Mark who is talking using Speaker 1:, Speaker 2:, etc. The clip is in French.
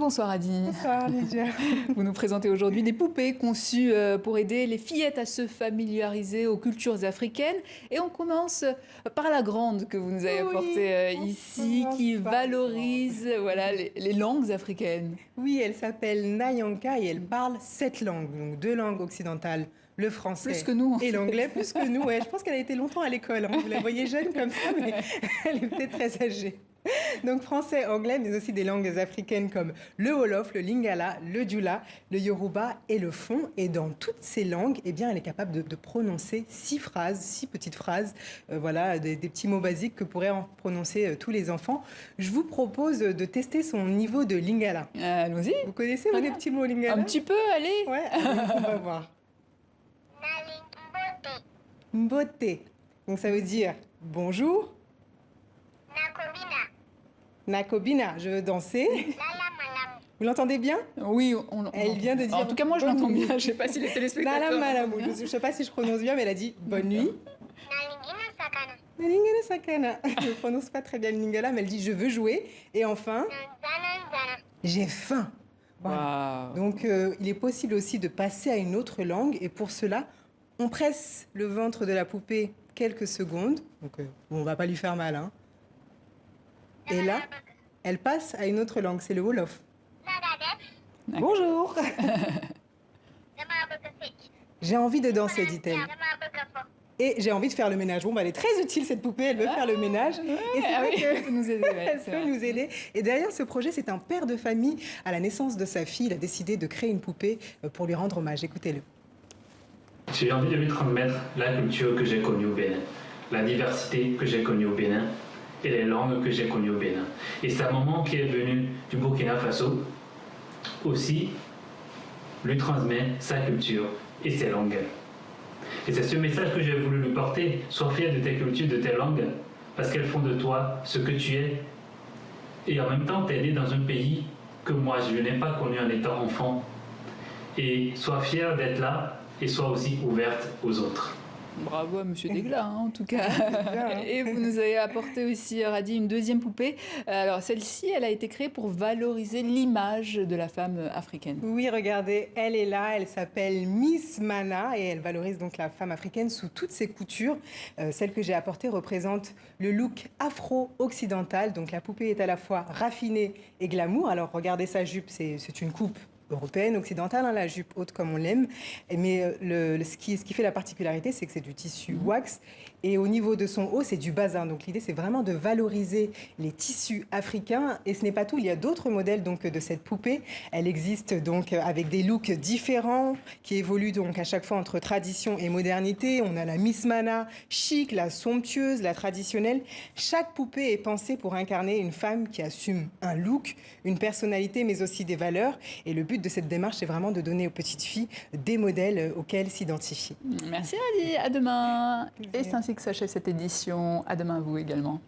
Speaker 1: Bonsoir Adi.
Speaker 2: Bonsoir Lydia.
Speaker 1: Vous nous présentez aujourd'hui des poupées conçues pour aider les fillettes à se familiariser aux cultures africaines. Et on commence par la grande que vous nous avez apportée ici, qui valorise les langues africaines.
Speaker 2: Oui, elle s'appelle Nayanka et elle parle 7 langues, donc 2 langues occidentales. Le français
Speaker 1: plus que nous,
Speaker 2: et l'anglais, plus que nous. Ouais, je pense qu'elle a été longtemps à l'école. Vous la voyez jeune comme ça, mais elle est peut-être très âgée. Donc français, anglais, mais aussi des langues africaines comme le Wolof, le Lingala, le Dioula, le Yoruba et le Fon. Et dans toutes ces langues, eh bien, elle est capable de prononcer 6 phrases, 6 petites phrases, des petits mots basiques que pourraient en prononcer tous les enfants. Je vous propose de tester son niveau de Lingala.
Speaker 1: Allons-y.
Speaker 2: Vous connaissez les petits mots Lingala?
Speaker 1: Un petit peu, allez.
Speaker 2: Ouais, on va voir. Mbote. Donc ça veut dire bonjour. Nakobina, je veux danser. Vous l'entendez bien?
Speaker 1: Oui,
Speaker 2: elle vient de dire.
Speaker 1: En tout cas, moi, je l'entends bien. Je ne sais pas si les téléspectateurs.
Speaker 2: Je ne sais pas si je prononce bien, mais elle a dit bonne nuit. Nalingana sakana. Je ne prononce pas très bien le lingala, mais elle dit je veux jouer. Et enfin, j'ai faim. Voilà.
Speaker 1: Wow.
Speaker 2: Donc, il est possible aussi de passer à une autre langue. Et pour cela, on presse le ventre de la poupée quelques secondes. Donc, on ne va pas lui faire mal, hein. Et là, elle passe à une autre langue, c'est le Wolof. Bonjour. J'ai envie de danser, dit-elle. Et j'ai envie de faire le ménage. Bon, elle est très utile, cette poupée, elle veut faire le ménage. Et c'est vrai qu'elle peut nous aider. Elle peut nous aider. Et derrière ce projet, c'est un père de famille. À la naissance de sa fille, il a décidé de créer une poupée pour lui rendre hommage. Écoutez-le.
Speaker 3: J'ai envie de lui transmettre la culture que j'ai connue au Bénin, la diversité que j'ai connue au Bénin et les langues que j'ai connues au Bénin. Et sa maman qui est venue du Burkina Faso aussi lui transmet sa culture et ses langues. Et c'est ce message que j'ai voulu lui porter. Sois fier de tes cultures, de tes langues, parce qu'elles font de toi ce que tu es. Et en même temps, tu es né dans un pays que moi, je n'ai pas connu en étant enfant. Et sois fier d'être là et sois aussi ouverte aux autres.
Speaker 1: Bravo à Monsieur Degla, en tout cas. Et vous nous avez apporté aussi, Radi, une deuxième poupée. Alors celle-ci, elle a été créée pour valoriser l'image de la femme africaine.
Speaker 2: Oui, regardez, elle est là, elle s'appelle Miss Mana et elle valorise donc la femme africaine sous toutes ses coutures. Celle que j'ai apportée représente le look afro-occidental. Donc la poupée est à la fois raffinée et glamour. Alors regardez sa jupe, c'est une coupe européenne, occidentale, hein, la jupe haute comme on l'aime. Mais ce qui fait la particularité, c'est que c'est du tissu wax. Et au niveau de son haut, c'est du bazin. Donc l'idée, c'est vraiment de valoriser les tissus africains. Et ce n'est pas tout, il y a d'autres modèles donc, de cette poupée. Elle existe donc avec des looks différents qui évoluent donc à chaque fois entre tradition et modernité. On a la Miss Mana chic, la somptueuse, la traditionnelle. Chaque poupée est pensée pour incarner une femme qui assume un look, une personnalité, mais aussi des valeurs. Et le but de cette démarche, c'est vraiment de donner aux petites filles des modèles auxquels s'identifier.
Speaker 1: Merci Radi, à demain. Et c'est ainsi que s'achève cette édition. À demain à vous également.